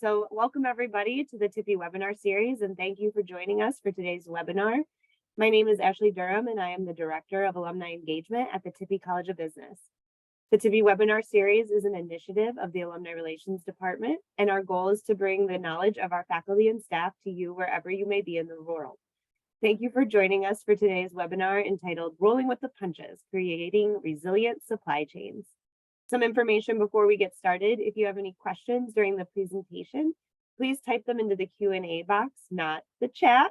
So welcome everybody to the Tippy webinar series, and thank you for joining us for today's webinar. My name is Ashley Durham, and I am the Director of Alumni Engagement at the Tippy College of Business. The Tippy webinar series is an initiative of the Alumni Relations Department, and our goal is to bring the knowledge of our faculty and staff to you wherever you may be in the world. Thank you for joining us for today's webinar entitled Rolling with the Punches, Creating Resilient Supply Chains. Some information before we get started. If you have any questions during the presentation, please type them into the Q&A box, not the chat.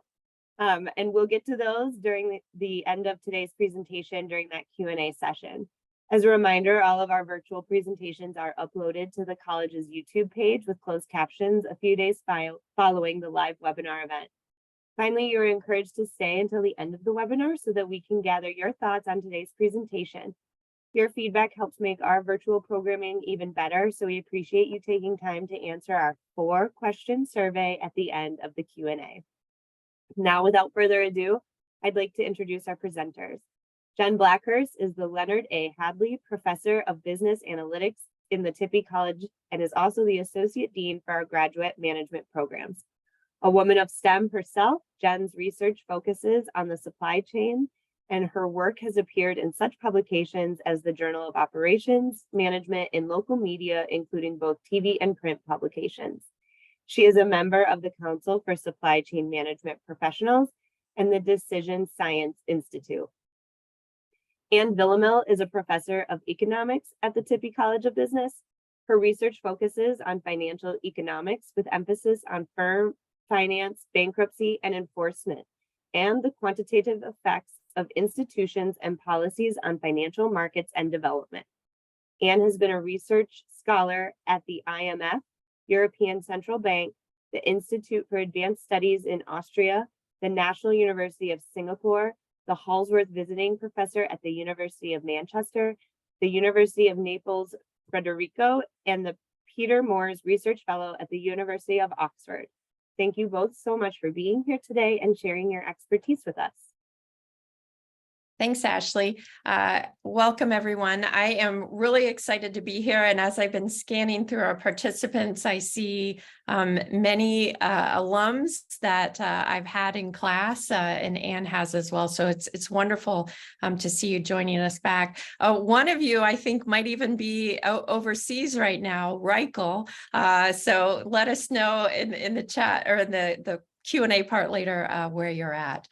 And we'll get to those during the end of today's presentation during that Q&A session. As a reminder, all of our virtual presentations are uploaded to the college's YouTube page with closed captions a few days following the live webinar event. Finally, you're encouraged to stay until the end of the webinar so that we can gather your thoughts on today's presentation. Your feedback helps make our virtual programming even better, so we appreciate you taking time to answer our 4-question survey at the end of the Q&A. Now, without further ado, I'd like to introduce our presenters. Jen Blackhurst is the Leonard A. Hadley Professor of Business Analytics in the Tippy College and is also the Associate Dean for our Graduate Management Programs. A woman of STEM herself, Jen's research focuses on the supply chain, and her work has appeared in such publications as the Journal of Operations Management and local media, including both TV and print publications. She is a member of the Council for Supply Chain Management Professionals and the Decision Science Institute. Ann Villamil is a professor of economics at the Tippy College of Business. Her research focuses on financial economics with emphasis on firm finance, bankruptcy, and enforcement, and the quantitative effects of institutions and policies on financial markets and development. Anne has been a research scholar at the IMF, European Central Bank, the Institute for Advanced Studies in Austria, the National University of Singapore, the Halsworth Visiting Professor at the University of Manchester, the University of Naples, Frederico, and the Peter Moores Research Fellow at the University of Oxford. Thank you both so much for being here today and sharing your expertise with us. Thanks, Ashley. Welcome, everyone. I am really excited to be here. And as I've been scanning through our participants, I see many alums that I've had in class, and Anne has as well. So it's wonderful to see you joining us back. One of you, I think, might even be overseas right now, Reichel. So let us know in the chat or in the Q&A part later where you're at.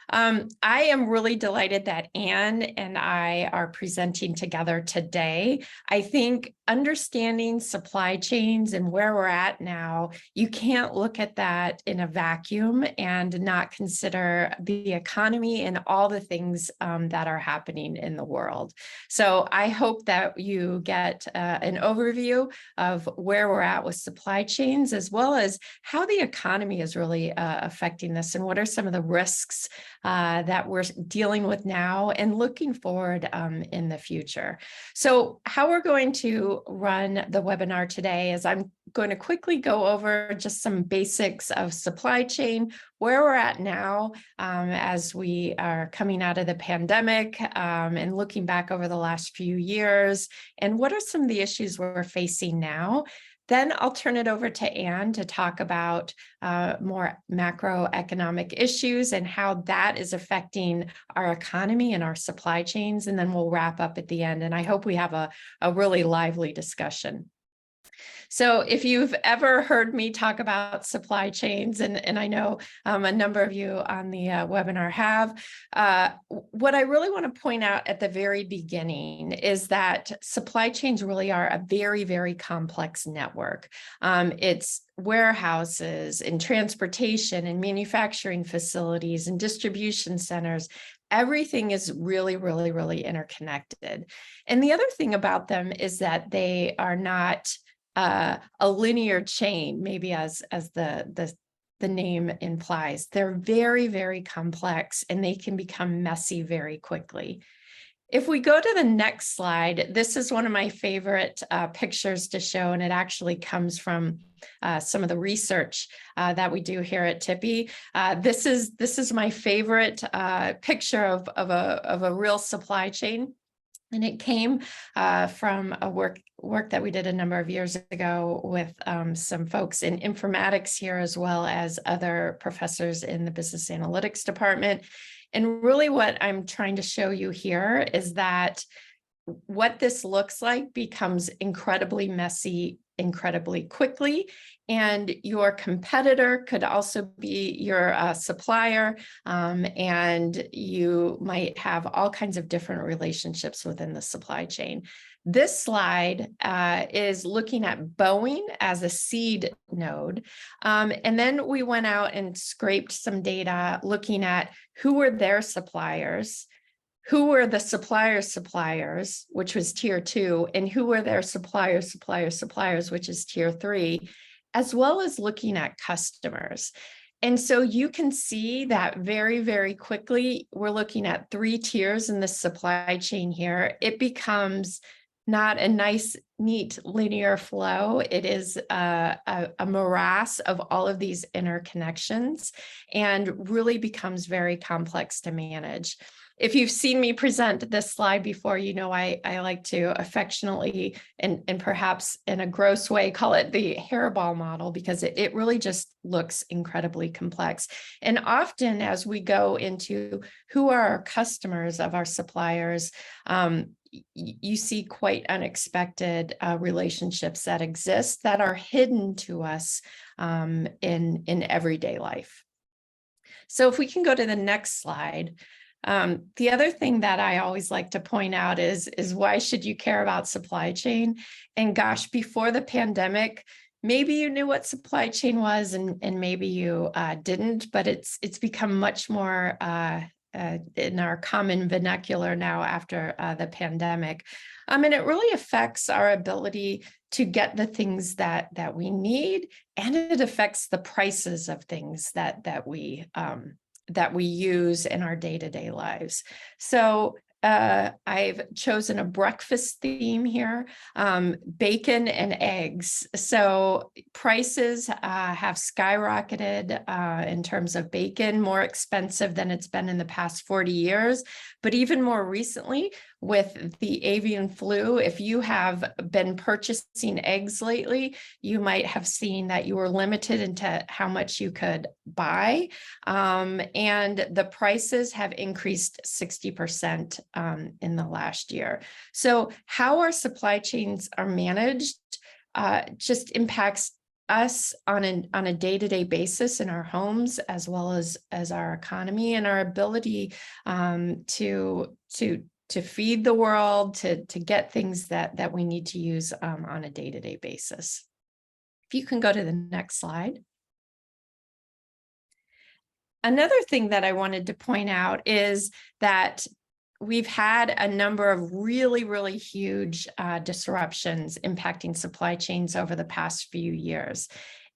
I am really delighted that Anne and I are presenting together today. I think understanding supply chains and where we're at now, you can't look at that in a vacuum and not consider the economy and all the things that are happening in the world. So I hope that you get an overview of where we're at with supply chains, as well as how the economy is really affecting this and what are some of the risks that we're dealing with now and looking forward in the future. So how we're going to run the webinar today is I'm going to quickly go over just some basics of supply chain, where we're at now as we are coming out of the pandemic and looking back over the last few years, and what are some of the issues we're facing now. Then I'll turn it over to Anne to talk about more macroeconomic issues and how that is affecting our economy and our supply chains. And then we'll wrap up at the end. And I hope we have a really lively discussion. So if you've ever heard me talk about supply chains, and I know a number of you on the webinar have, what I really want to point out at the very beginning is that supply chains really are a very, very complex network. It's warehouses and transportation and manufacturing facilities and distribution centers. Everything is really, really, really interconnected. And the other thing about them is that they are not a linear chain, maybe as the name implies. They're very, very complex and they can become messy very quickly. If we go to the next slide, this is one of my favorite pictures to show, and it actually comes from some of the research that we do here at Tippy. This is my favorite picture of a real supply chain. And it came from a work that we did a number of years ago with some folks in informatics here, as well as other professors in the business analytics department. And really what I'm trying to show you here is that what this looks like becomes incredibly messy incredibly quickly. And your competitor could also be your supplier, and you might have all kinds of different relationships within the supply chain. This slide is looking at Boeing as a seed node. And then we went out and scraped some data looking at who were their suppliers, who were the suppliers, which was tier 2, and who were their suppliers, which is tier 3, as well as looking at customers. And so you can see that very, very quickly, we're looking at 3 tiers in the supply chain here. It becomes not a nice, neat linear flow. It is a morass of all of these interconnections and really becomes very complex to manage. If you've seen me present this slide before, you know I like to affectionately and perhaps in a gross way call it the hairball model, because it really just looks incredibly complex. And often as we go into who are our customers of our suppliers, you see quite unexpected relationships that exist that are hidden to us in everyday life. So if we can go to the next slide. The other thing that I always like to point out is why should you care about supply chain? And gosh, before the pandemic, maybe you knew what supply chain was and maybe you didn't, but it's become much more in our common vernacular now after the pandemic. And it really affects our ability to get the things that we need, and it affects the prices of things that we use in our day-to-day lives. So I've chosen a breakfast theme here, bacon and eggs. So prices have skyrocketed in terms of bacon, more expensive than it's been in the past 40 years. But even more recently, with the avian flu, if you have been purchasing eggs lately, you might have seen that you were limited into how much you could buy. And the prices have increased 60% in the last year. So how our supply chains are managed just impacts us on a day-to-day basis in our homes, as well as our economy and our ability to feed the world, to get things that we need to use on a day-to-day basis. If you can go to the next slide. Another thing that I wanted to point out is that we've had a number of really, really huge disruptions impacting supply chains over the past few years.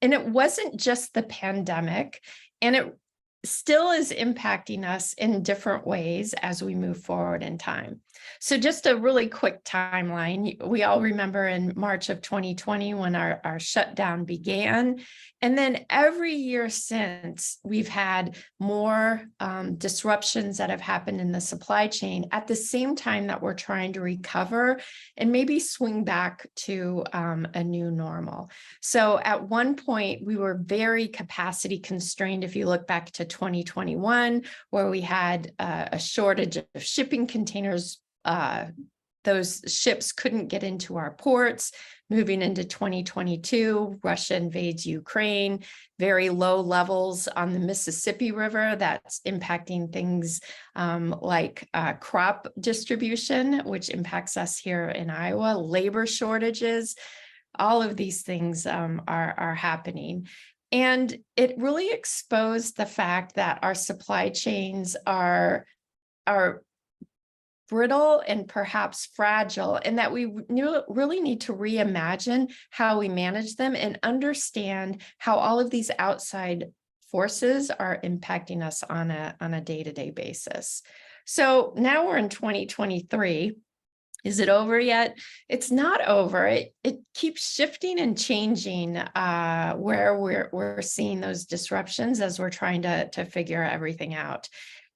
And it wasn't just the pandemic, and it still is impacting us in different ways as we move forward in time. So just a really quick timeline. We all remember in March of 2020 when our shutdown began. And then every year since, we've had more disruptions that have happened in the supply chain at the same time that we're trying to recover and maybe swing back to a new normal. So at one point, we were very capacity constrained. If you look back to 2021, where we had a shortage of shipping containers, those ships couldn't get into our ports. Moving into 2022, Russia invades Ukraine, very low levels on the Mississippi River. That's impacting things like crop distribution, which impacts us here in Iowa, labor shortages. All of these things are happening. And it really exposed the fact that our supply chains are brittle and perhaps fragile, and that we really need to reimagine how we manage them and understand how all of these outside forces are impacting us on a day-to-day basis. So now we're in 2023. Is it over yet? It's not over. It keeps shifting and changing where we're seeing those disruptions as we're trying to figure everything out.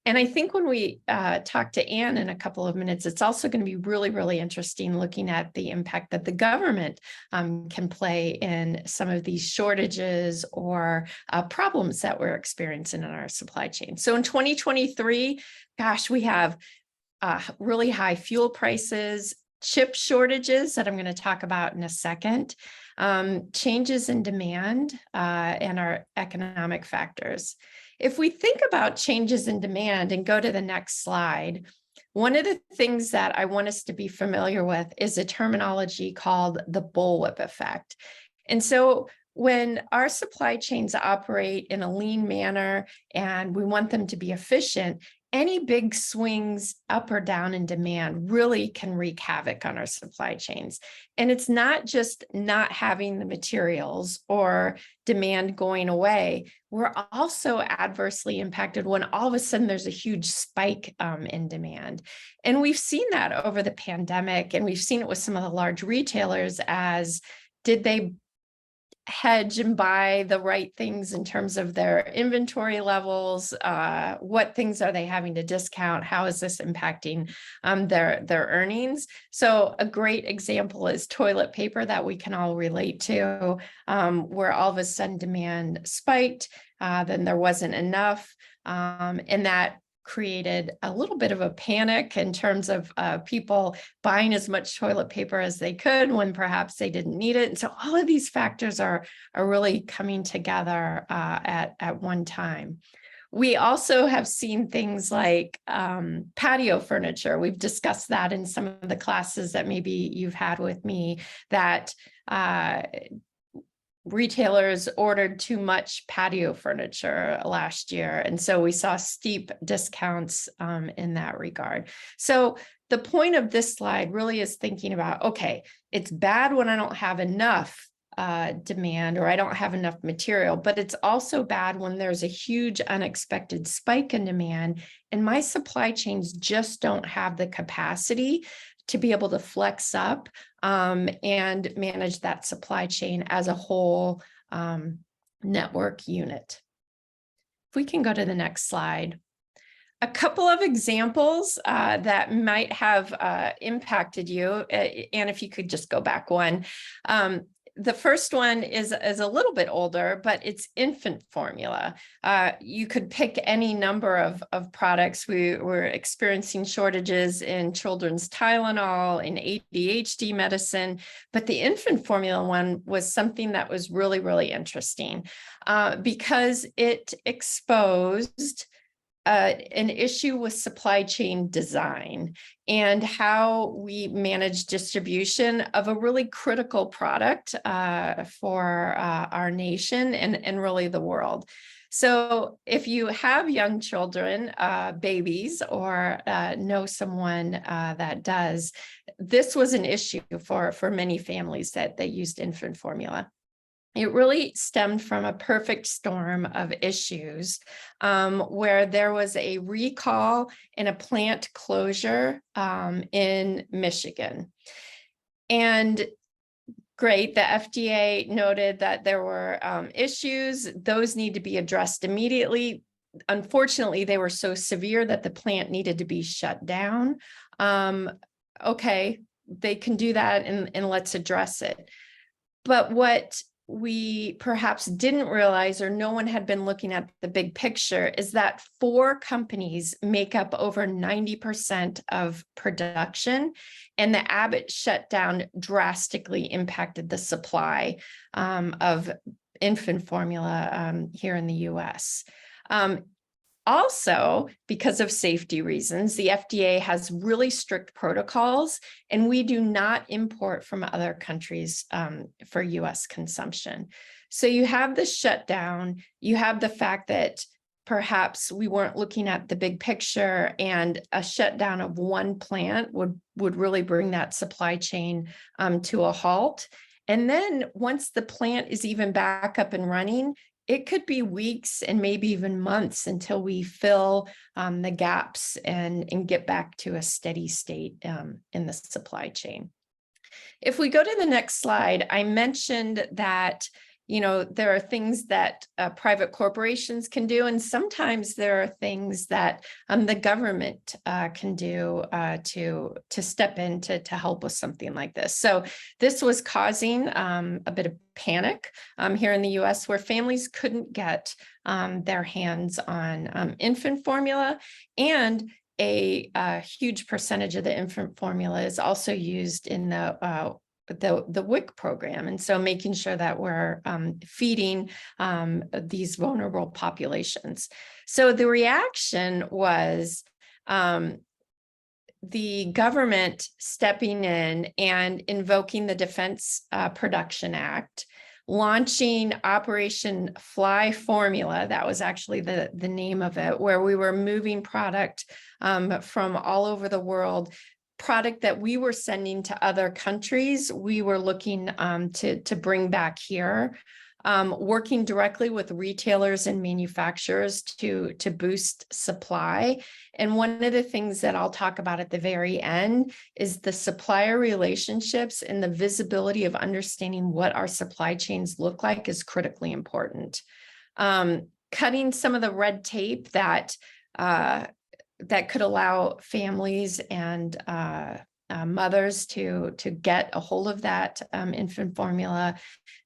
And I think when we talk to Anne in a couple of minutes, it's also going to be really, really interesting looking at the impact that the government can play in some of these shortages or problems that we're experiencing in our supply chain. So in 2023, gosh, we have really high fuel prices, chip shortages that I'm going to talk about in a second, changes in demand, and our economic factors. If we think about changes in demand and go to the next slide, one of the things that I want us to be familiar with is a terminology called the bullwhip effect. And so when our supply chains operate in a lean manner and we want them to be efficient, any big swings up or down in demand really can wreak havoc on our supply chains. And it's not just not having the materials or demand going away. We're also adversely impacted when all of a sudden there's a huge spike in demand. And we've seen that over the pandemic, and we've seen it with some of the large retailers as did they hedge and buy the right things in terms of their inventory levels? What things are they having to discount? How is this impacting their earnings? So a great example is toilet paper that we can all relate to, where all of a sudden demand spiked, then there wasn't enough, and that created a little bit of a panic in terms of people buying as much toilet paper as they could when perhaps they didn't need it. And so all of these factors are really coming together at one time. We also have seen things like patio furniture. We've discussed that in some of the classes that maybe you've had with me, that retailers ordered too much patio furniture last year. And so we saw steep discounts in that regard. So the point of this slide really is thinking about, okay, it's bad when I don't have enough demand or I don't have enough material, but it's also bad when there's a huge unexpected spike in demand and my supply chains just don't have the capacity to be able to flex up and manage that supply chain as a whole network unit. If we can go to the next slide. A couple of examples that might have impacted you, and if you could just go back one. The first one is a little bit older, but it's infant formula. You could pick any number of products. We were experiencing shortages in children's Tylenol, in ADHD medicine, but the infant formula one was something that was really, really interesting because it exposed an issue with supply chain design and how we manage distribution of a really critical product for our nation and really the world. So if you have young children, babies, or know someone that does, this was an issue for many families that they used infant formula. It really stemmed from a perfect storm of issues where there was a recall and a plant closure in Michigan. And great, the FDA noted that there were issues. Those need to be addressed immediately. Unfortunately, they were so severe that the plant needed to be shut down. Okay, they can do that and let's address it. But what we perhaps didn't realize, or no one had been looking at the big picture, is that 4 companies make up over 90% of production, and the Abbott shutdown drastically impacted the supply of infant formula here in the US. Also, because of safety reasons, the FDA has really strict protocols, and we do not import from other countries for US consumption. So you have the shutdown, you have the fact that perhaps we weren't looking at the big picture, and a shutdown of one plant would really bring that supply chain to a halt. And then once the plant is even back up and running, it could be weeks and maybe even months until we fill the gaps and get back to a steady state in the supply chain. If we go to the next slide, I mentioned that there are things that private corporations can do, and sometimes there are things that the government can do to step in to help with something like this. So this was causing a bit of panic here in the US, where families couldn't get their hands on infant formula, and a huge percentage of the infant formula is also used in the WIC program. And so making sure that we're feeding these vulnerable populations. So the reaction was the government stepping in and invoking the Defense Production Act, launching Operation Fly Formula. That was actually the name of it, where we were moving product from all over the world, product that we were sending to other countries, we were looking to bring back here, working directly with retailers and manufacturers to boost supply. And one of the things that I'll talk about at the very end is the supplier relationships, and the visibility of understanding what our supply chains look like is critically important. Cutting some of the red tape that could allow families and mothers to get a hold of that infant formula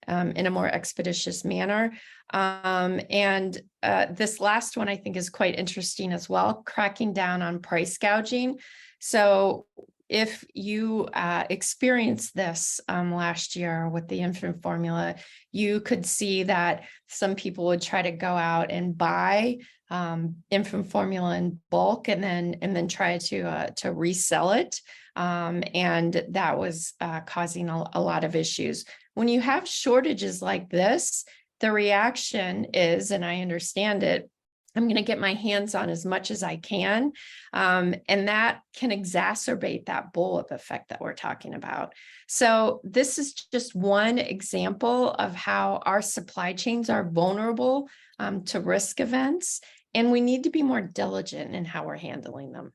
in a more expeditious manner. And this last one I think is quite interesting as well, cracking down on price gouging. So if you experienced this last year with the infant formula, you could see that some people would try to go out and buy infant formula in bulk and then try to resell it. And that was causing a lot of issues. When you have shortages like this, the reaction is, and I understand it, I'm going to get my hands on as much as I can. And that can exacerbate that bullwhip effect that we're talking about. So this is just one example of how our supply chains are vulnerable to risk events, and we need to be more diligent in how we're handling them.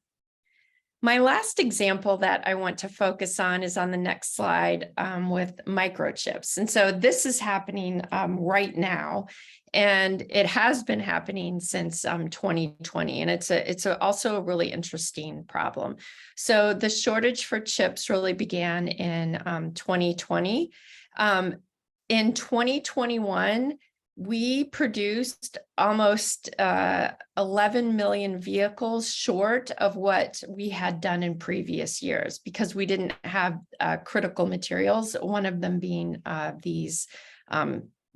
My last example that I want to focus on is on the next slide with microchips. And so this is happening right now, and it has been happening since 2020. And it's also a really interesting problem. So the shortage for chips really began in 2020. In 2021, we produced almost 11 million vehicles short of what we had done in previous years because we didn't have critical materials, one of them being these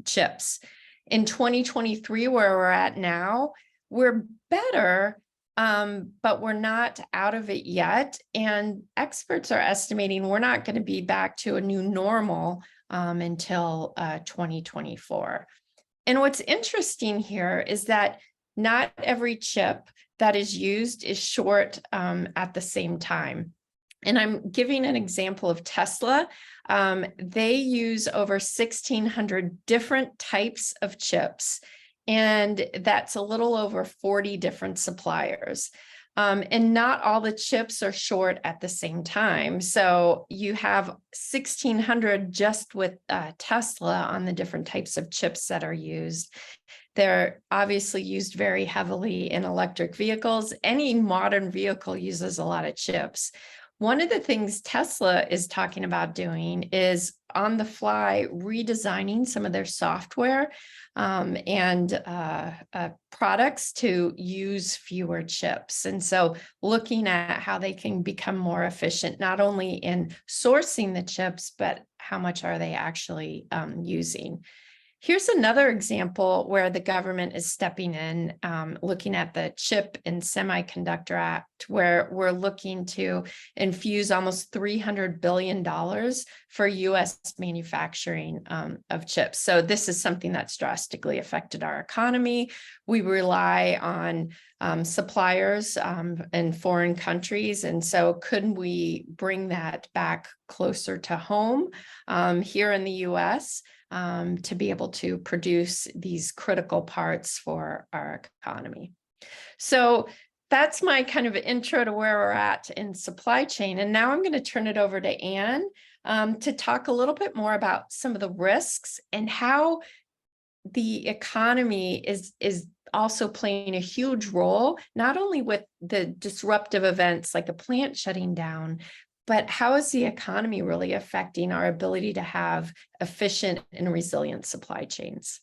chips. In 2023, where we're at now, we're better, but we're not out of it yet. And experts are estimating we're not going to be back to a new normal until 2024. And what's interesting here is that not every chip that is used is short at the same time. And I'm giving an example of Tesla. They use over 1,600 different types of chips, and that's a little over 40 different suppliers. And not all the chips are short at the same time. So you have 1,600 just with Tesla on the different types of chips that are used. They're obviously used very heavily in electric vehicles. Any modern vehicle uses a lot of chips. One of the things Tesla is talking about doing is on the fly redesigning some of their software and products to use fewer chips. And so looking at how they can become more efficient, not only in sourcing the chips, but how much are they actually using. Here's another example where the government is stepping in, looking at the Chip and Semiconductor Act, where we're looking to infuse almost $300 billion for U.S. manufacturing of chips. So this is something that's drastically affected our economy. We rely on suppliers in foreign countries. And so could we bring that back closer to home here in the U.S.? To be able to produce these critical parts for our economy. So that's my kind of intro to where we're at in supply chain. And now I'm going to turn it over to Anne to talk a little bit more about some of the risks and how the economy is also playing a huge role, not only with the disruptive events like a plant shutting down, but how is the economy really affecting our ability to have efficient and resilient supply chains?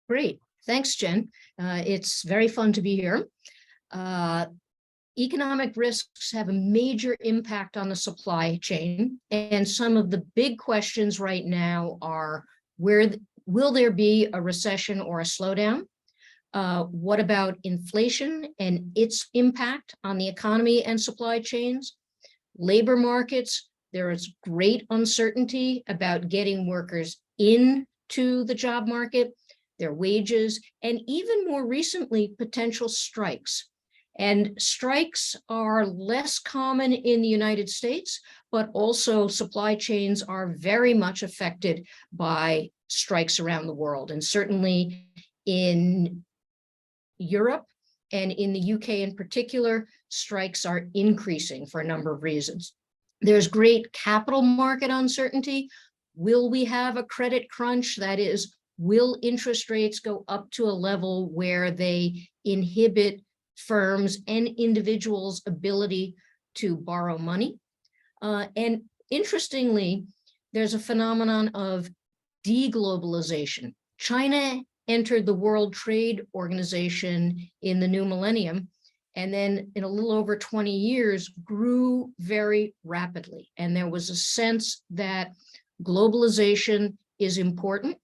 Great. Thanks, Jen. It's very fun to be here. Economic risks have a major impact on the supply chain, and some of the big questions right now are will there be a recession or a slowdown? What about inflation and its impact on the economy and supply chains? Labor markets, there is great uncertainty about getting workers into the job market, their wages, and even more recently, potential strikes. And strikes are less common in the United States, but also supply chains are very much affected by strikes around the world. And certainly in Europe and in the UK in particular, strikes are increasing for a number of reasons. There's great capital market uncertainty. Will we have a credit crunch? That is, will interest rates go up to a level where they inhibit firms and individuals' ability to borrow money? And interestingly, there's a phenomenon of deglobalization. China entered the World Trade Organization in the new millennium, and then in a little over 20 years grew very rapidly. And there was a sense that globalization is important.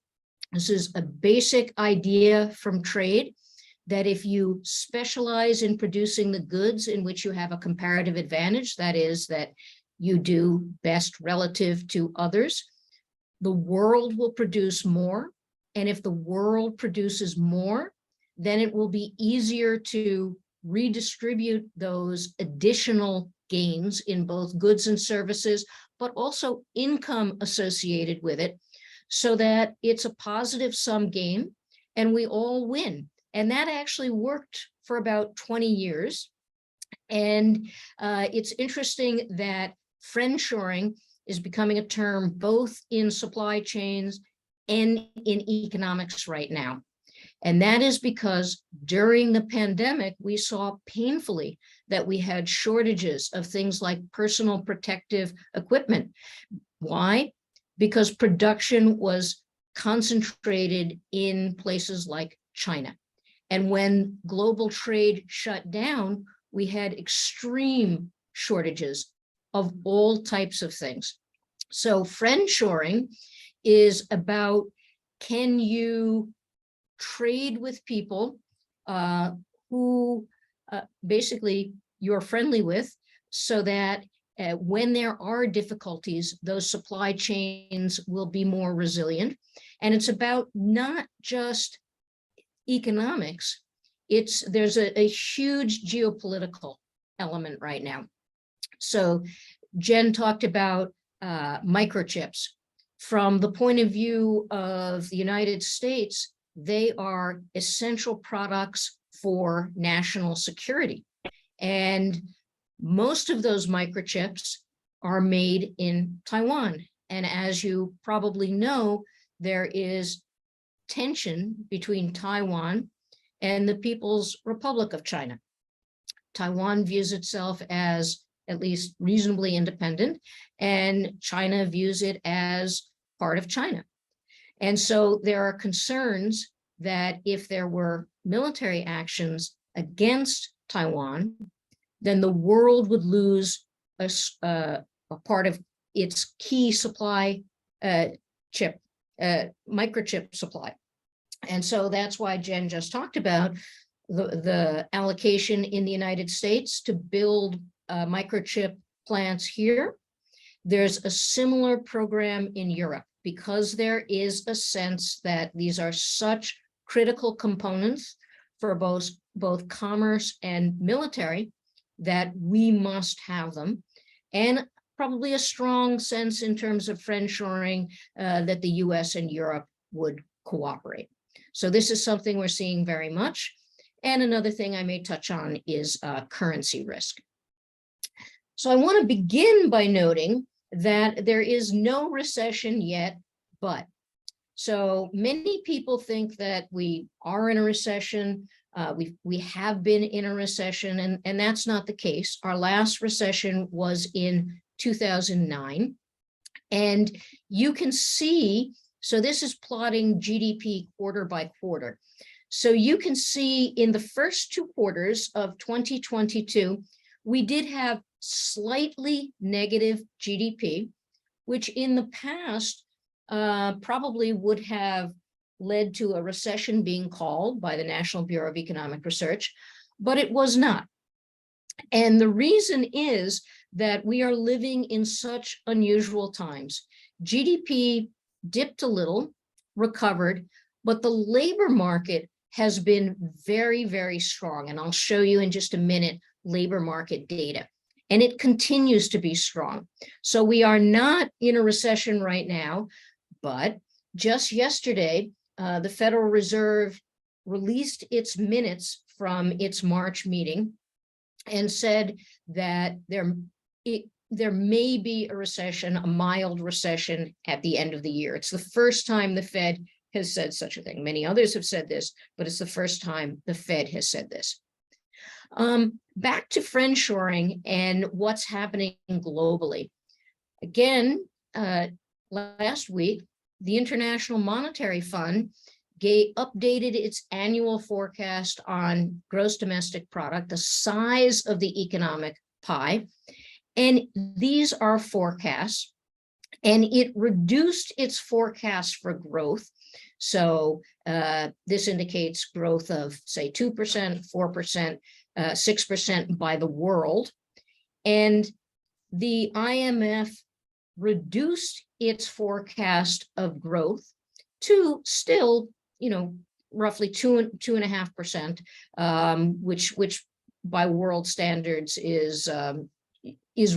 This is a basic idea from trade, that if you specialize in producing the goods in which you have a comparative advantage, that is, that you do best relative to others, the world will produce more. And if the world produces more, then it will be easier to redistribute those additional gains in both goods and services, but also income associated with it, so that it's a positive sum game and we all win. And that actually worked for about 20 years. And it's interesting that friendshoring is becoming a term both in supply chains and in economics right now. And that is because during the pandemic, we saw painfully that we had shortages of things like personal protective equipment. Why? Because production was concentrated in places like China. And when global trade shut down, we had extreme shortages of all types of things. So friendshoring is about, can you trade with people who basically you're friendly with, so that when there are difficulties, those supply chains will be more resilient. And it's about not just economics, there's a huge geopolitical element right now. So Jen talked about microchips. From the point of view of the United States, they are essential products for national security. And most of those microchips are made in Taiwan. And as you probably know, there is tension between Taiwan and the People's Republic of China. Taiwan views itself as at least reasonably independent, and China views it as part of China. And so there are concerns that if there were military actions against Taiwan, then the world would lose a part of its key supply microchip supply. And so that's why Jen just talked about the allocation in the United States to build microchip plants here. There's a similar program in Europe, because there is a sense that these are such critical components for both commerce and military that we must have them, and probably a strong sense in terms of friendshoring that the US and Europe would cooperate. So this is something we're seeing very much. And another thing I may touch on is currency risk. So I want to begin by noting that there is no recession yet, but. So many people think that we are in a recession. We have been in a recession, and that's not the case. Our last recession was in 2009. And you can see, so this is plotting GDP quarter by quarter. So you can see in the first 2 quarters of 2022, we did have slightly negative GDP, which in the past probably would have led to a recession being called by the National Bureau of Economic Research, but it was not. And the reason is that we are living in such unusual times. GDP dipped a little, recovered, but the labor market has been very, very strong. And I'll show you in just a minute labor market data. And it continues to be strong. So we are not in a recession right now, but just yesterday, the Federal Reserve released its minutes from its March meeting and said that there may be a recession, a mild recession at the end of the year. It's the first time the Fed has said such a thing. Many others have said this, but it's the first time the Fed has said this. Back to friendshoring and what's happening globally. Again, last week, the International Monetary Fund updated its annual forecast on gross domestic product, the size of the economic pie. And these are forecasts, and it reduced its forecast for growth. So this indicates growth of, say, 2%, 4%, 6% by the world. And the IMF reduced its forecast of growth to still, roughly 2.5%, which by world standards is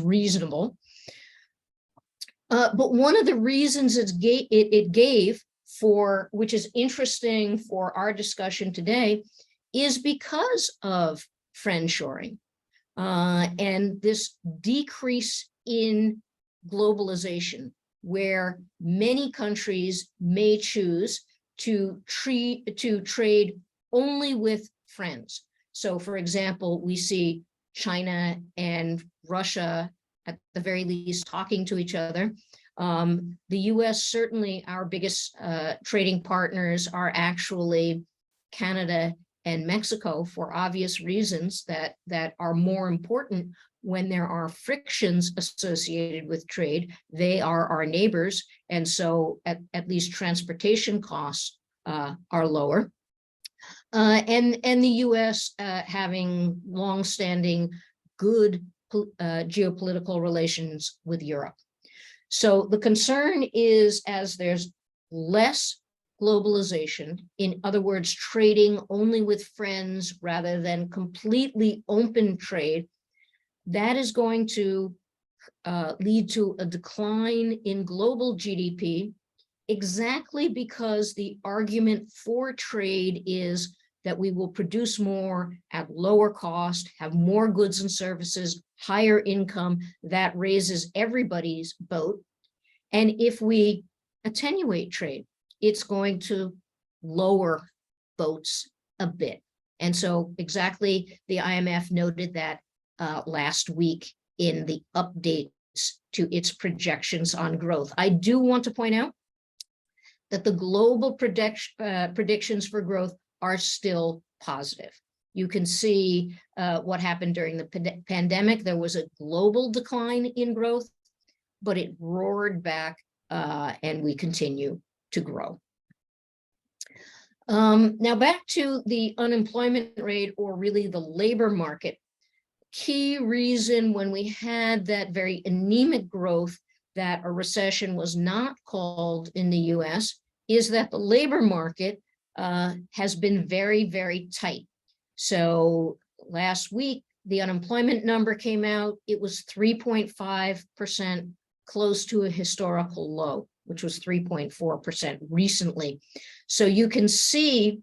reasonable. But one of the reasons it gave for, which is interesting for our discussion today, is because of friendshoring and this decrease in globalization, where many countries may choose to trade only with friends. So, for example, we see China and Russia, at the very least, talking to each other. The US, certainly our biggest trading partners are actually Canada and Mexico, for obvious reasons that are more important when there are frictions associated with trade. They are our neighbors, and so at least transportation costs are lower. And the US having longstanding good geopolitical relations with Europe. So the concern is, as there's less globalization, in other words, trading only with friends rather than completely open trade, that is going to lead to a decline in global GDP, exactly because the argument for trade is that we will produce more at lower cost, have more goods and services, higher income. That raises everybody's boat. And if we attenuate trade, it's going to lower boats a bit. And so exactly, the IMF noted that last week in the updates to its projections on growth. I do want to point out that the global predictions for growth are still positive. You can see what happened during the pandemic. There was a global decline in growth, but it roared back and we continue to grow. Now back to the unemployment rate, or really the labor market. Key reason when we had that very anemic growth that a recession was not called in the US is that the labor market has been very, very tight. So last week, the unemployment number came out. It was 3.5%, close to a historical low, which was 3.4% recently. So you can see,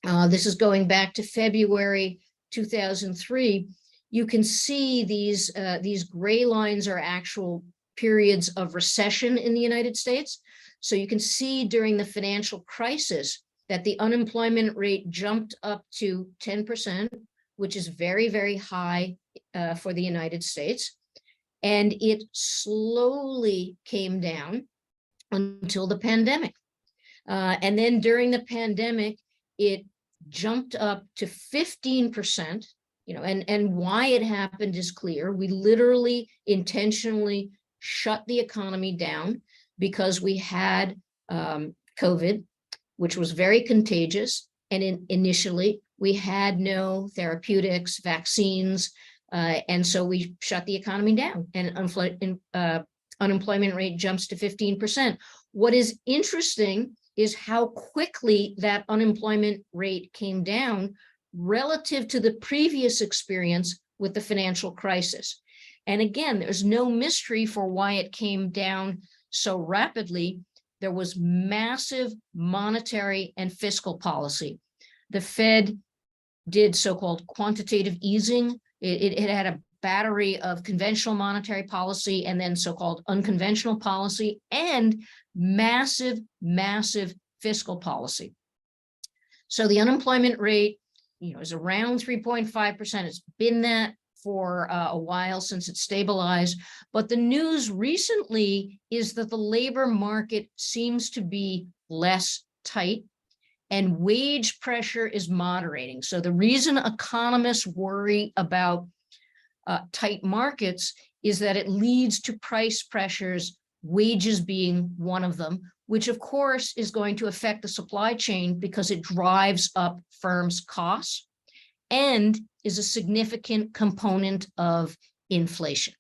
this is going back to February 2003. You can see these gray lines are actual periods of recession in the United States. So you can see during the financial crisis that the unemployment rate jumped up to 10%, which is very, very high for the United States. And it slowly came down until the pandemic. And then during the pandemic, it jumped up to 15%, and why it happened is clear. We literally intentionally shut the economy down because we had COVID, which was very contagious. And initially we had no therapeutics, vaccines, and so we shut the economy down, and unemployment rate jumps to 15%. What is interesting is how quickly that unemployment rate came down relative to the previous experience with the financial crisis. And again, there's no mystery for why it came down so rapidly. There was massive monetary and fiscal policy. The Fed did so-called quantitative easing. It had a battery of conventional monetary policy and then so-called unconventional policy and massive, massive fiscal policy. So the unemployment rate, is around 3.5%. It's been that for a while since it stabilized. But the news recently is that the labor market seems to be less tight and wage pressure is moderating. So the reason economists worry about tight markets is that it leads to price pressures, wages being one of them, which of course is going to affect the supply chain because it drives up firms' costs and is a significant component of inflation.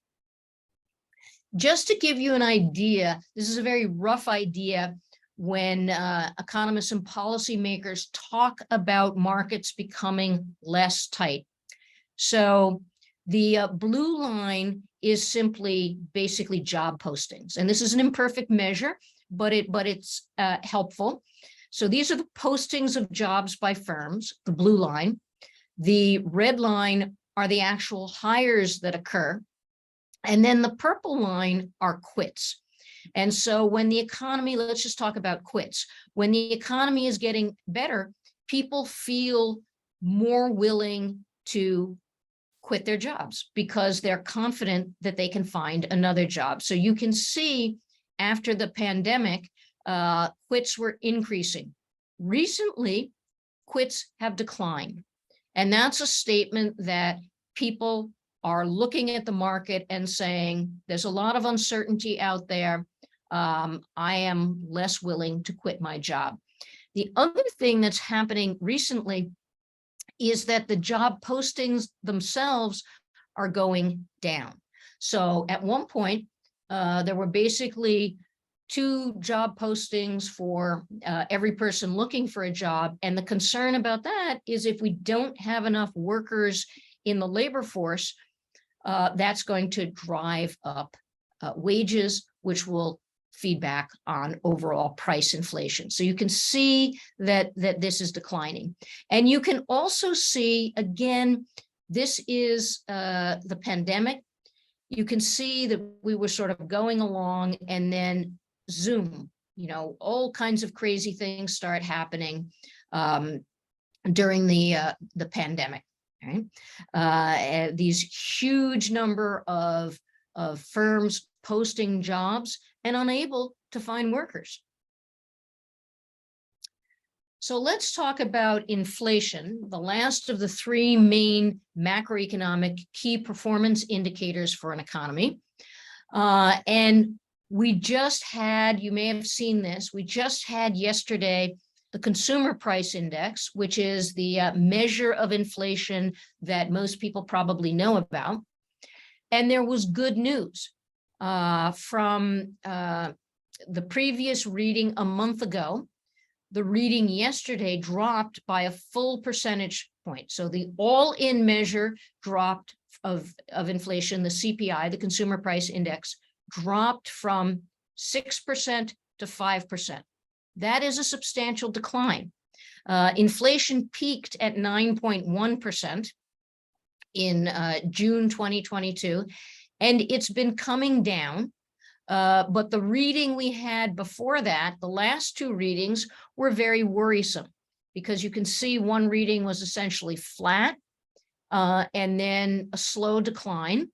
Just to give you an idea, this is a very rough idea when economists and policymakers talk about markets becoming less tight. So the blue line is simply basically job postings. And this is an imperfect measure, but it's helpful. So these are the postings of jobs by firms, the blue line. The red line are the actual hires that occur. And then the purple line are quits. And so when the economy, let's just talk about quits. When the economy is getting better, people feel more willing to quit their jobs because they're confident that they can find another job. So you can see after the pandemic, quits were increasing. Recently, quits have declined. And that's a statement that people are looking at the market and saying, there's a lot of uncertainty out there. I am less willing to quit my job. The other thing that's happening recently is that the job postings themselves are going down. So at one point, there were basically 2 job postings for every person looking for a job. And the concern about that is if we don't have enough workers in the labor force, that's going to drive up wages, which will feed back on overall price inflation. So you can see that this is declining. And you can also see, again, this is the pandemic. You can see that we were sort of going along and then zoom, all kinds of crazy things start happening during the pandemic. Right? These huge number of firms posting jobs and unable to find workers. So let's talk about inflation, the last of the 3 main macroeconomic key performance indicators for an economy. And we just had, you may have seen this, we just had yesterday the consumer price index, which is the measure of inflation that most people probably know about. And there was good news from the previous reading a month ago. The reading yesterday dropped by a full percentage point. So the all-in measure dropped of inflation, the CPI, the consumer price index, dropped from 6% to 5%. That is a substantial decline. Inflation peaked at 9.1% in June 2022, and it's been coming down. But the reading we had before that, the last two readings were very worrisome because you can see one reading was essentially flat and then a slow decline.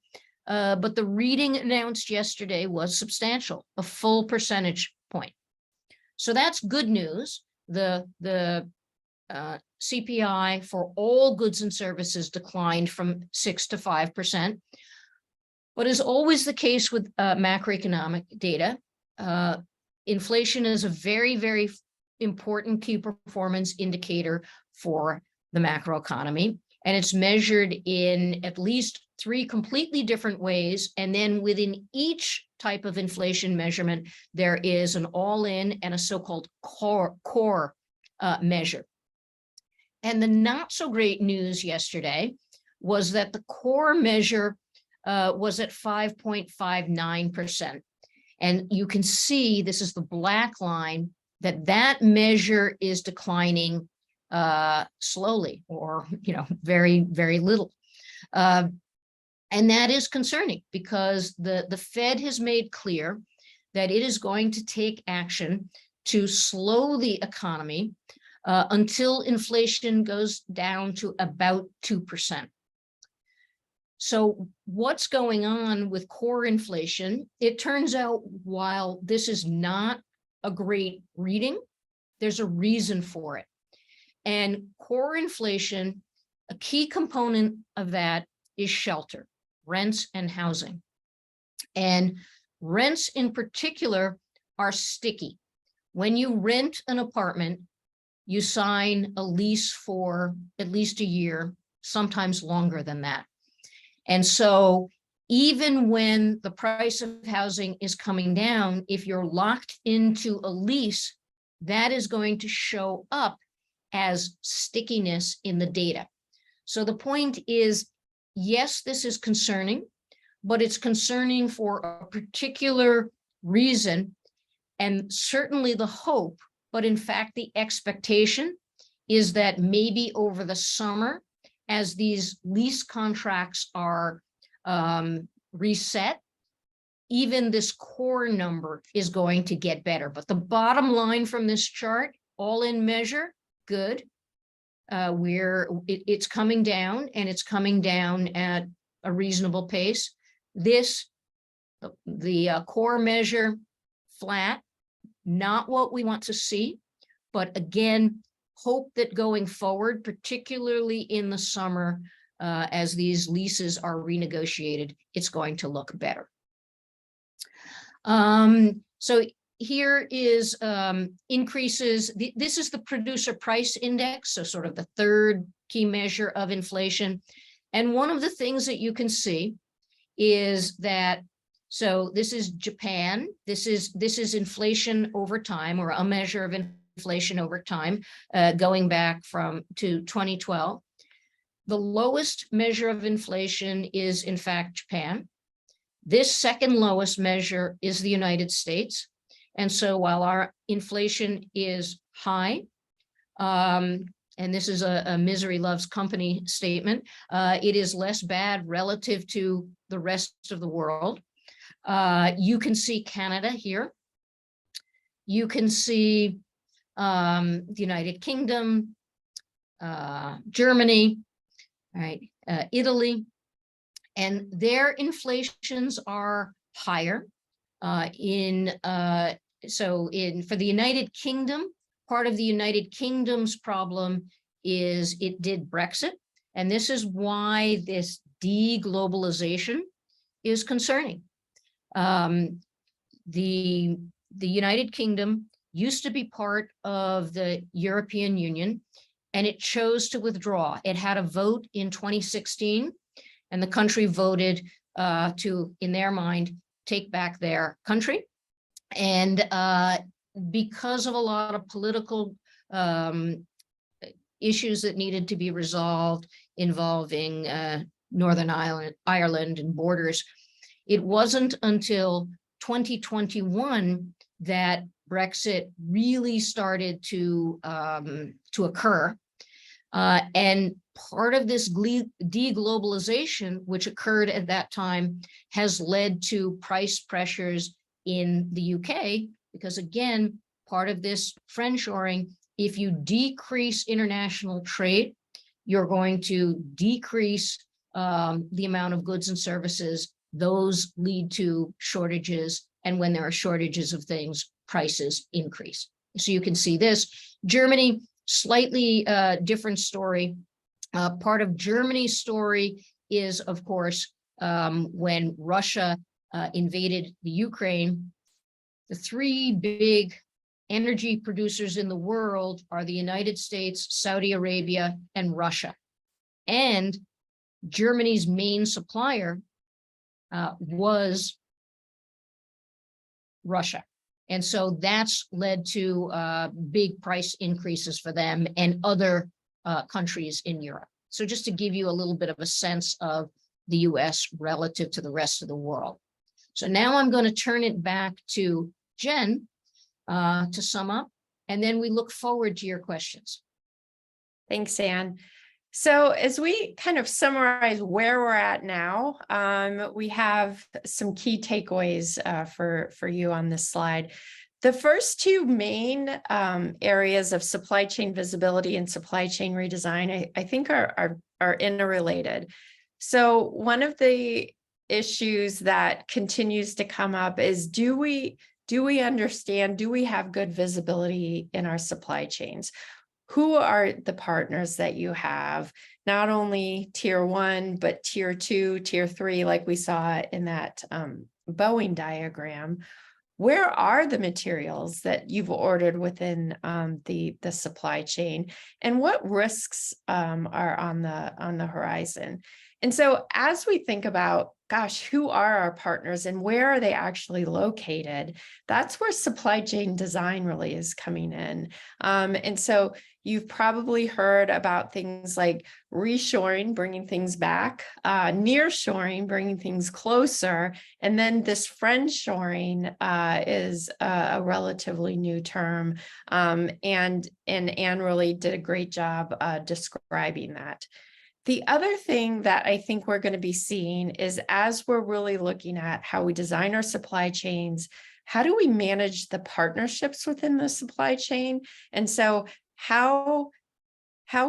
But the reading announced yesterday was substantial, a full percentage point. So that's good news. The CPI for all goods and services declined from 6 to 5%. But as always the case with macroeconomic data, inflation is a very, very important key performance indicator for the macroeconomy. And it's measured in at least 3 completely different ways. And then within each type of inflation measurement, there is an all-in and a so-called core measure. And the not so great news yesterday was that the core measure was at 5.59%. And you can see, this is the black line, that measure is declining slowly, or very, very little. And that is concerning because the Fed has made clear that it is going to take action to slow the economy until inflation goes down to about 2%. So what's going on with core inflation? It turns out while this is not a great reading, there's a reason for it. And core inflation, a key component of that is shelter, rents and housing. And rents in particular are sticky. When you rent an apartment, you sign a lease for at least a year, sometimes longer than that. And so even when the price of housing is coming down, if you're locked into a lease, that is going to show up as stickiness in the data. So the point is, yes, this is concerning, but it's concerning for a particular reason, and certainly the hope, but in fact, the expectation is that maybe over the summer, as these lease contracts are reset, even this core number is going to get better. But the bottom line from this chart, all in measure, good. It's coming down, and it's coming down at a reasonable pace. The core measure, flat, not what we want to see, but again, hope that going forward, particularly in the summer, as these leases are renegotiated, it's going to look better. So here is increases. This is the producer price index, so sort of the third key measure of inflation. And one of the things that you can see is that, so this is Japan. This is inflation over time, or a measure of inflation over time, going back to 2012. The lowest measure of inflation is in fact Japan. This second lowest measure is the United States. And so while our inflation is high, and this is a misery loves company statement, it is less bad relative to the rest of the world. You can see Canada here. You can see the United Kingdom, Germany, right, Italy, and their inflations are higher. For the United Kingdom, part of the United Kingdom's problem is it did Brexit, and this is why this deglobalization is concerning. The United Kingdom used to be part of the European Union, and it chose to withdraw. It had a vote in 2016, and the country voted to, in their mind, take back their country. And because of a lot of political issues that needed to be resolved involving Northern Ireland and borders, it wasn't until 2021 that Brexit really started to occur. And part of this deglobalization, which occurred at that time, has led to price pressures in the UK, because again, part of this friendshoring, if you decrease international trade, you're going to decrease the amount of goods and services. Those lead to shortages. And when there are shortages of things, prices increase. So you can see this. Germany, slightly different story. Part of Germany's story is, of course, when Russia invaded the Ukraine, the three big energy producers in the world are the United States, Saudi Arabia, and Russia. And Germany's main supplier was Russia. And so that's led to big price increases for them and other countries in Europe. So just to give you a little bit of a sense of the US relative to the rest of the world. So now I'm going to turn it back to Jen to sum up, and then we look forward to your questions. Thanks, Anne. So as we kind of summarize where we're at now, we have some key takeaways for you on this slide. The first two main areas of supply chain visibility and supply chain redesign, I think are interrelated. So one of the issues that continues to come up is, do we understand, do we have good visibility in our supply chains? Who are the partners that you have, not only tier 1, but tier 2, tier 3, like we saw in that Boeing diagram? Where are the materials that you've ordered within the supply chain, and what risks are on the horizon? And so as we think about, gosh, who are our partners and where are they actually located? That's where supply chain design really is coming in. And so you've probably heard about things like reshoring, bringing things back, nearshoring, bringing things closer, and then this friendshoring is a relatively new term. And Anne really did a great job describing that. The other thing that I think we're going to be seeing is, as we're really looking at how we design our supply chains, how do we manage the partnerships within the supply chain? And so how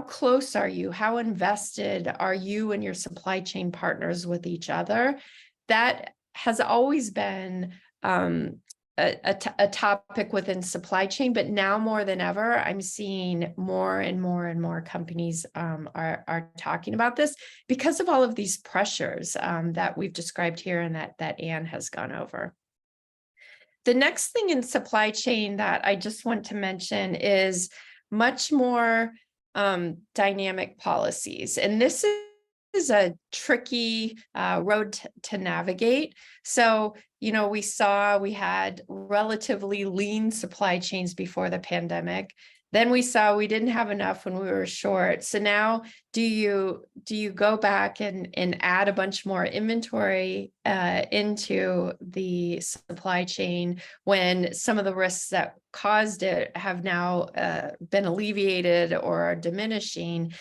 close are you? How invested are you and your supply chain partners with each other? That has always been a topic within supply chain, but now more than ever, I'm seeing more and more companies are talking about this because of all of these pressures that we've described here and that Anne has gone over. The next thing in supply chain that I just want to mention is much more dynamic policies. And this is a tricky road to navigate. So, you know, we had relatively lean supply chains before the pandemic. Then we saw we didn't have enough when we were short. So now do you go back and add a bunch more inventory into the supply chain when some of the risks that caused it have now been alleviated or are diminishing?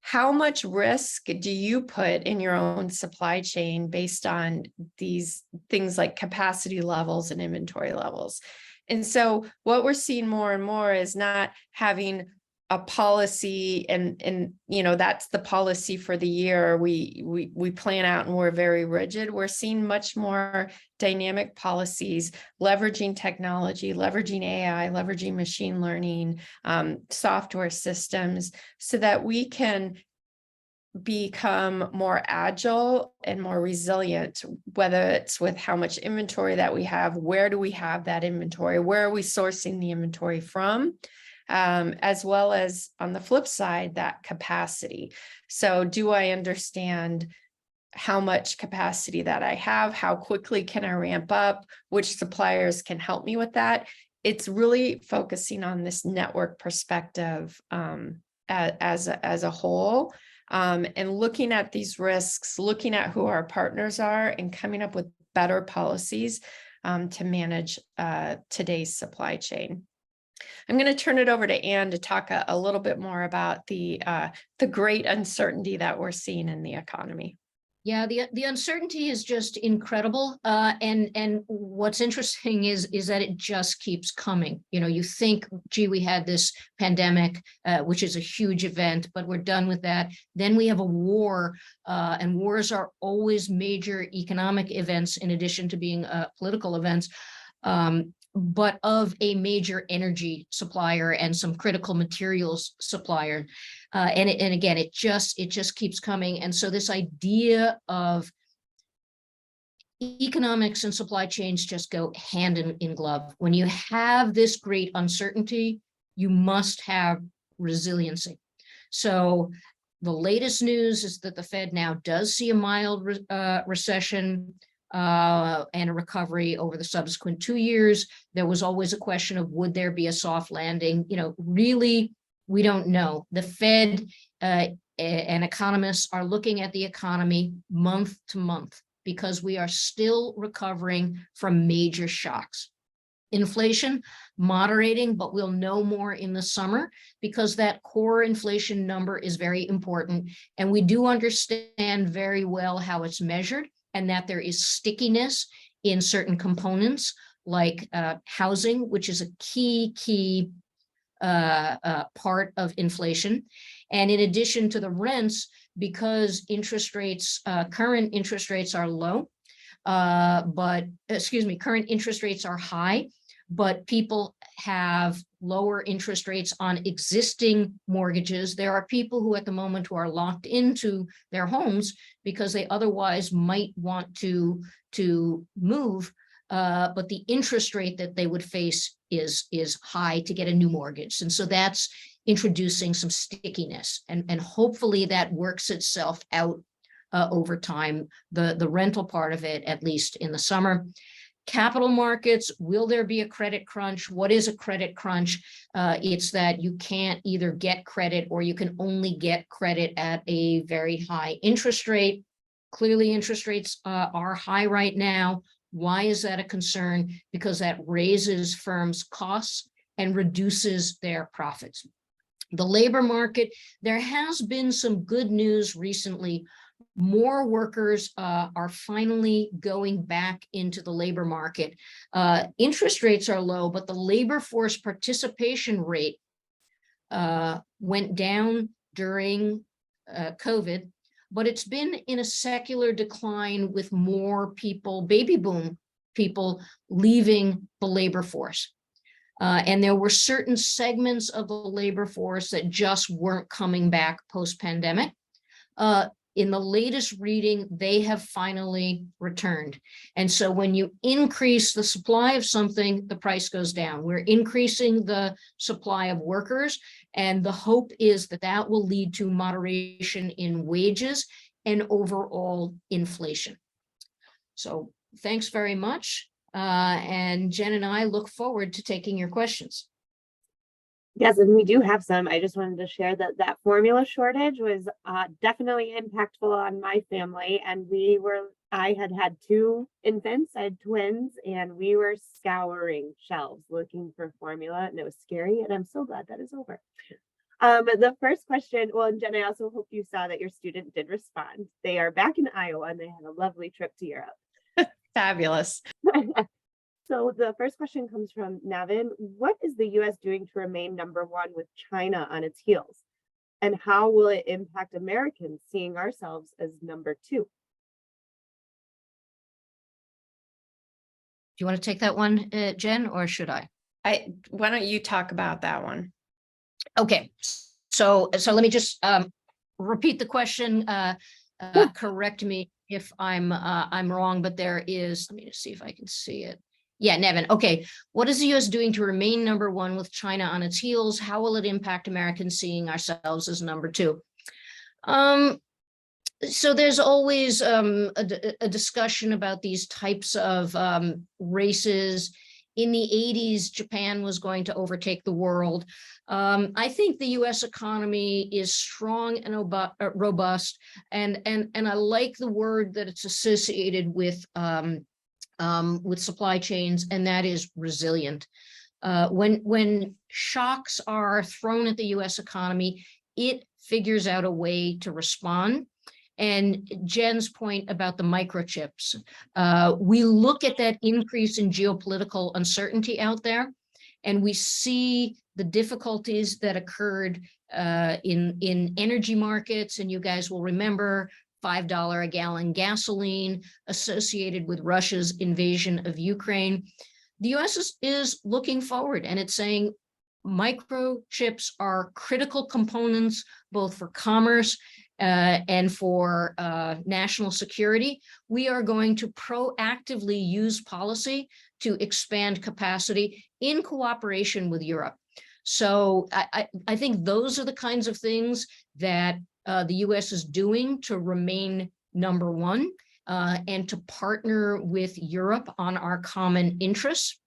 How much risk do you put in your own supply chain based on these things like capacity levels and inventory levels? And so what we're seeing more and more is not having a policy and you know, that's the policy for the year. We plan out and we're very rigid. We're seeing much more dynamic policies, leveraging technology, leveraging AI, leveraging machine learning, software systems, so that we can become more agile and more resilient, whether it's with how much inventory that we have, where do we have that inventory, where are we sourcing the inventory from, as well as on the flip side, that capacity. So do I understand how much capacity that I have? How quickly can I ramp up? Which suppliers can help me with that? It's really focusing on this network perspective as a whole. And looking at these risks, looking at who our partners are, and coming up with better policies to manage today's supply chain. I'm going to turn it over to Anne to talk a little bit more about the great uncertainty that we're seeing in the economy. Yeah, the uncertainty is just incredible. And what's interesting is that it just keeps coming. You know, you think, gee, we had this pandemic, which is a huge event, but we're done with that. Then we have a war, and wars are always major economic events in addition to being political events. But of a major energy supplier and some critical materials supplier. And again, it just keeps coming. And so this idea of economics and supply chains just go hand in glove. When you have this great uncertainty, you must have resiliency. So the latest news is that the Fed now does see a mild recession and a recovery over the subsequent 2 years. There was always a question of, would there be a soft landing? You know, really, we don't know. The Fed and economists are looking at the economy month to month because we are still recovering from major shocks. Inflation moderating, but we'll know more in the summer because that core inflation number is very important. And we do understand very well how it's measured, and that there is stickiness in certain components like housing, which is a key part of inflation. And in addition to the rents, because interest rates, current interest rates are low, current interest rates are high, but people have lower interest rates on existing mortgages. There are people who at the moment who are locked into their homes because they otherwise might want to move, but the interest rate that they would face is high to get a new mortgage. And so that's introducing some stickiness, and hopefully that works itself out over time, the rental part of it, at least in the summer. Capital markets, will there be a credit crunch? What is a credit crunch? It's that you can't either get credit or you can only get credit at a very high interest rate. Clearly, interest rates are high right now. Why is that a concern? Because that raises firms' costs and reduces their profits. The labor market, there has been some good news recently. More workers are finally going back into the labor market. Interest rates are low, but the labor force participation rate went down during COVID, but it's been in a secular decline with more people, baby boom people, leaving the labor force. And there were certain segments of the labor force that just weren't coming back post-pandemic. In the latest reading, they have finally returned. And so when you increase the supply of something, the price goes down. We're increasing the supply of workers, and the hope is that that will lead to moderation in wages and overall inflation. So thanks very much. And Jen and I look forward to taking your questions. Yes, and we do have some. I just wanted to share that formula shortage was definitely impactful on my family. And I had 2 infants, I had twins, and we were scouring shelves looking for formula, and it was scary. And I'm so glad that is over. The first question, well, and Jen, I also hope you saw that your student did respond. They are back in Iowa and they had a lovely trip to Europe. Fabulous. So the first question comes from Navin. What is the U.S. doing to remain #1 with China on its heels? And how will it impact Americans seeing ourselves as #2? Do you want to take that one, Jen, or should I? Why don't you talk about that one? Okay, so let me just repeat the question. Correct me if I'm wrong, but there is. Let me just see if I can see it. Yeah, Nevin. Okay, what is the U.S. doing to remain #1 with China on its heels? How will it impact Americans seeing ourselves as #2? So there's always a discussion about these types of races. In the 80s, Japan was going to overtake the world. I think the U.S. economy is strong and robust, and I like the word that it's associated with supply chains, and that is resilient. When shocks are thrown at the U.S. economy, it figures out a way to respond. And Jen's point about the microchips, we look at that increase in geopolitical uncertainty out there, and we see the difficulties that occurred in energy markets. And you guys will remember $5 a gallon gasoline associated with Russia's invasion of Ukraine. The US is looking forward, and it's saying microchips are critical components both for commerce and for national security. We are going to proactively use policy to expand capacity in cooperation with Europe. So I think those are the kinds of things that the US is doing to remain number one and to partner with Europe on our common interests.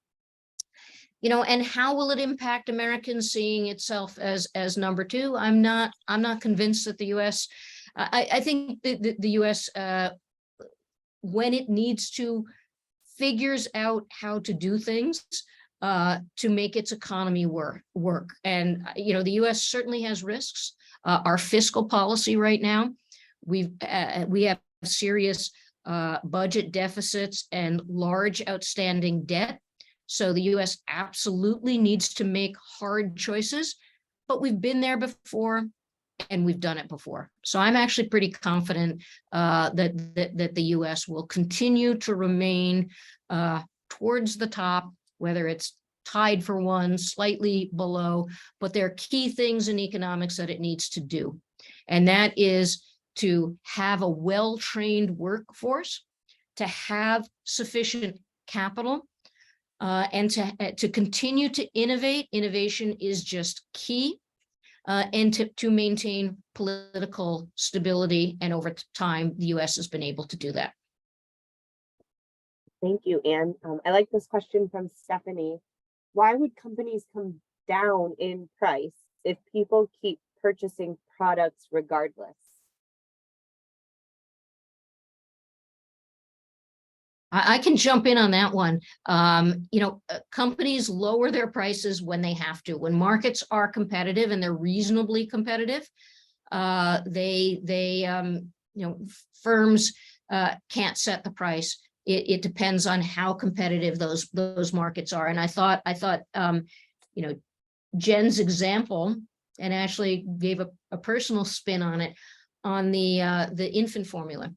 You know, and how will it impact Americans seeing itself as number two? I'm not convinced that the US, I think the US, when it needs to, figures out how to do things to make its economy work. And, you know, the US certainly has risks. Our fiscal policy right now, we have serious budget deficits and large outstanding debt. So the US absolutely needs to make hard choices, but we've been there before and we've done it before. So I'm actually pretty confident that the US will continue to remain towards the top, whether it's tied for one, slightly below, but there are key things in economics that it needs to do. And that is to have a well-trained workforce, to have sufficient capital, and to continue to innovate. Innovation is just key, and to maintain political stability. And over time, the US has been able to do that. Thank you, Anne. I like this question from Stephanie. Why would companies come down in price if people keep purchasing products regardless? I can jump in on that one. You know, companies lower their prices when they have to. When markets are competitive and they're reasonably competitive, you know, firms can't set the price. It depends on how competitive those markets are. And I thought, you know, Jen's example, and Ashley gave a personal spin on it, on the infant formula.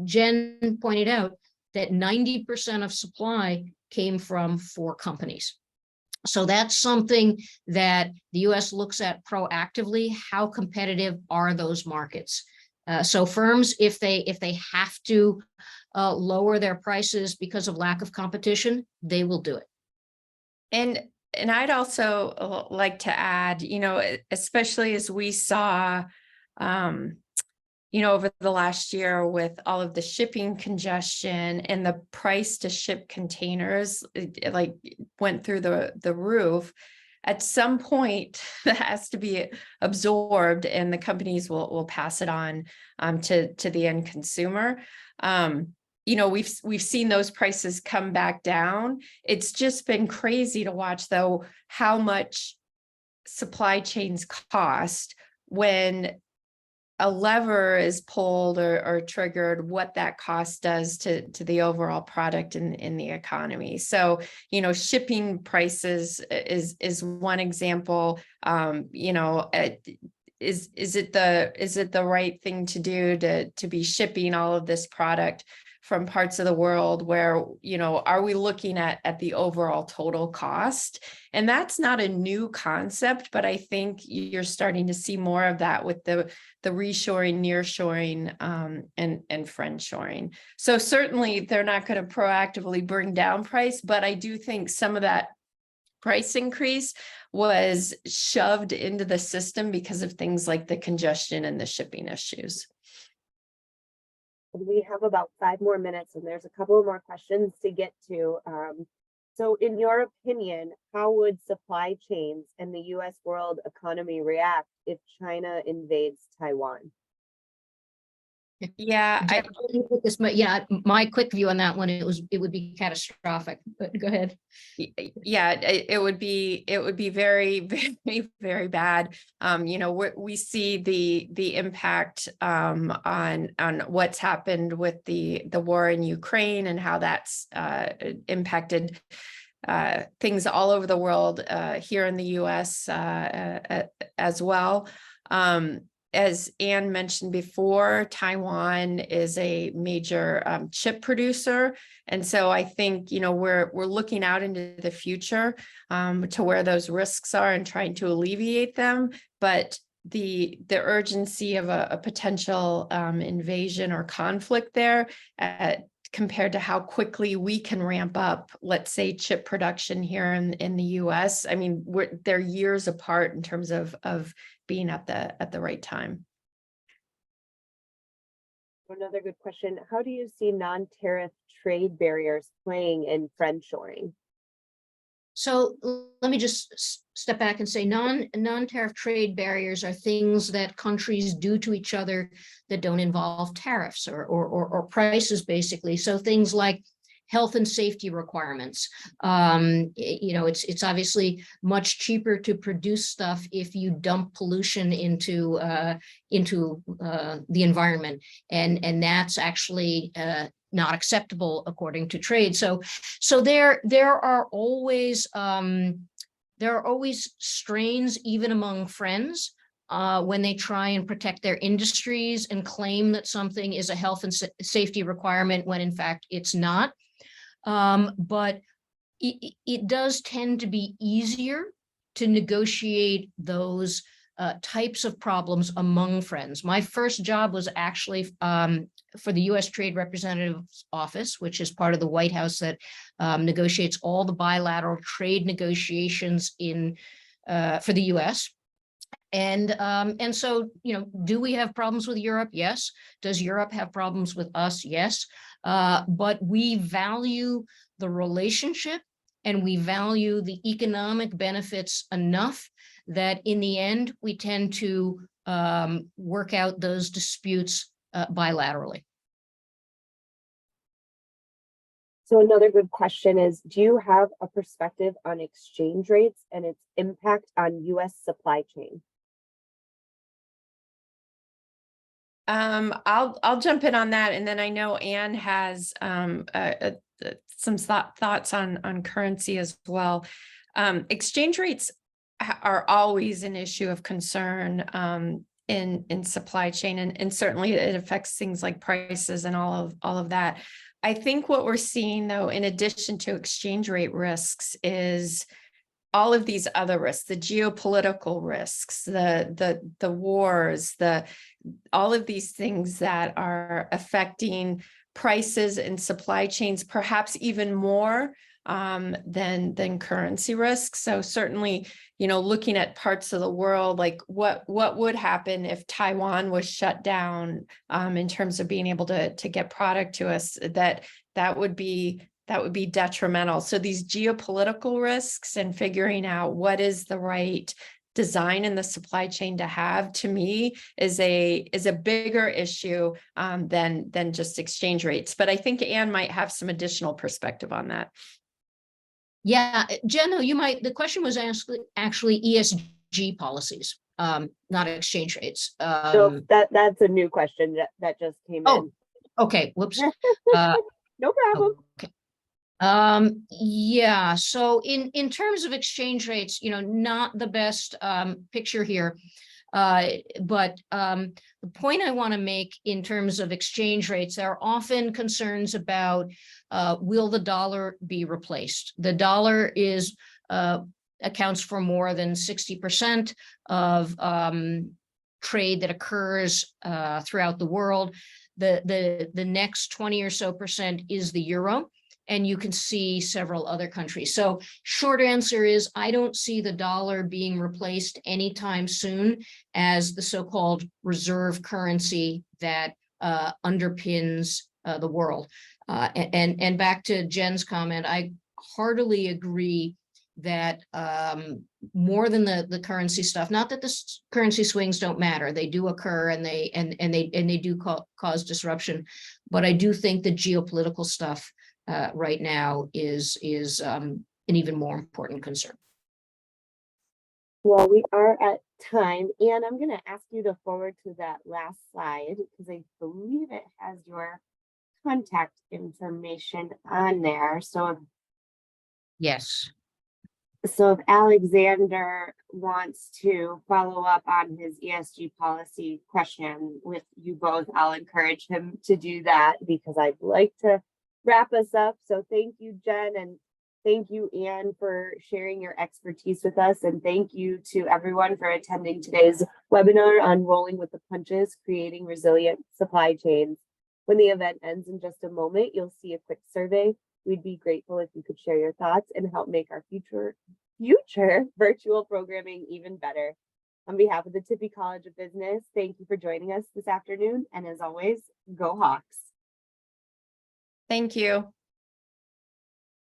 Jen pointed out that 90% of supply came from 4 companies. So that's something that the US looks at proactively. How competitive are those markets? So firms, if they have to lower their prices because of lack of competition, they will do it. And I'd also like to add, you know, especially as we saw, you know, over the last year with all of the shipping congestion and the price to ship containers, it like went through the roof. At some point, that has to be absorbed, and the companies will pass it on to the end consumer. You know, we've seen those prices come back down. It's just been crazy to watch, though, how much supply chains cost when a lever is pulled or triggered, what that cost does to the overall product in the economy. So, you know, shipping prices is one example. You know, is it the right thing to do to be shipping all of this product from parts of the world where, you know, are we looking at the overall total cost? And that's not a new concept, but I think you're starting to see more of that with the reshoring, nearshoring, and friendshoring. So certainly they're not going to proactively bring down price, but I do think some of that price increase was shoved into the system because of things like the congestion and the shipping issues. We have about 5 more minutes, and there's a couple of more questions to get to. So in your opinion, how would supply chains and the US world economy react if China invades Taiwan? Yeah, Yeah, my quick view on that one, it would be catastrophic, but go ahead. yeah, it would be very, very, very bad. We see the impact on what's happened with the war in Ukraine and how that's impacted things all over the world, here in the US as well. As Anne mentioned before, Taiwan is a major chip producer. And so I think, we're looking out into the future to where those risks are and trying to alleviate them. But the urgency of a potential invasion or conflict there, compared to how quickly we can ramp up, let's say, chip production here in the US. I mean, they're years apart in terms of being at the right time. Another good question. How do you see non-tariff trade barriers playing in friendshoring? So let me just step back and say non-tariff trade barriers are things that countries do to each other that don't involve tariffs or prices, basically. So things like health and safety requirements. It's obviously much cheaper to produce stuff if you dump pollution into the environment, and that's actually not acceptable according to trade. So there are always strains even among friends when they try and protect their industries and claim that something is a health and safety requirement when in fact it's not. But it does tend to be easier to negotiate those types of problems among friends. My first job was actually for the U.S. Trade Representative's Office, which is part of the White House that negotiates all the bilateral trade negotiations for the U.S. And so, do we have problems with Europe? Yes. Does Europe have problems with us? Yes. But we value the relationship and we value the economic benefits enough that in the end, we tend to work out those disputes bilaterally. So another good question is, do you have a perspective on exchange rates and its impact on U.S. supply chain? I'll jump in on that, and then I know Anne has some thoughts on currency as well. Exchange rates are always an issue of concern in supply chain, and certainly it affects things like prices and all of that. I think what we're seeing, though, in addition to exchange rate risks, is all of these other risks, the geopolitical risks, the wars, all of these things that are affecting prices and supply chains, perhaps even more than currency risks. So certainly, looking at parts of the world, like what would happen if Taiwan was shut down in terms of being able to get product to us, that would be detrimental. So these geopolitical risks and figuring out what is the right design in the supply chain to have, to me, is a bigger issue than just exchange rates. But I think Anne might have some additional perspective on that. Yeah, Jenna, the question was actually ESG policies, not exchange rates. So that's a new question that just came in. Okay, whoops. No problem. Okay. Yeah, so in terms of exchange rates, not the best picture here. But the point I want to make in terms of exchange rates, there are often concerns about will the dollar be replaced? The dollar accounts for more than 60% of trade that occurs throughout the world. The next 20 or so percent is the euro. And you can see several other countries. So short answer is, I don't see the dollar being replaced anytime soon as the so-called reserve currency that underpins the world. And back to Jen's comment, I heartily agree that more than the currency stuff. Not that the currency swings don't matter; they do occur, and they do cause disruption. But I do think the geopolitical stuff right now is an even more important concern. Well, we are at time, and I'm going to ask you to forward to that last slide because I believe it has your contact information on there. Yes. So if Alexander wants to follow up on his ESG policy question with you both, I'll encourage him to do that because I'd like to wrap us up. So thank you, Jen, and thank you, Anne, for sharing your expertise with us. And thank you to everyone for attending today's webinar on rolling with the punches, creating resilient supply chains. When the event ends in just a moment, you'll see a quick survey. We'd be grateful if you could share your thoughts and help make our future virtual programming even better. On behalf of the Tippy College of Business, thank you for joining us this afternoon. And as always, go Hawks. Thank you.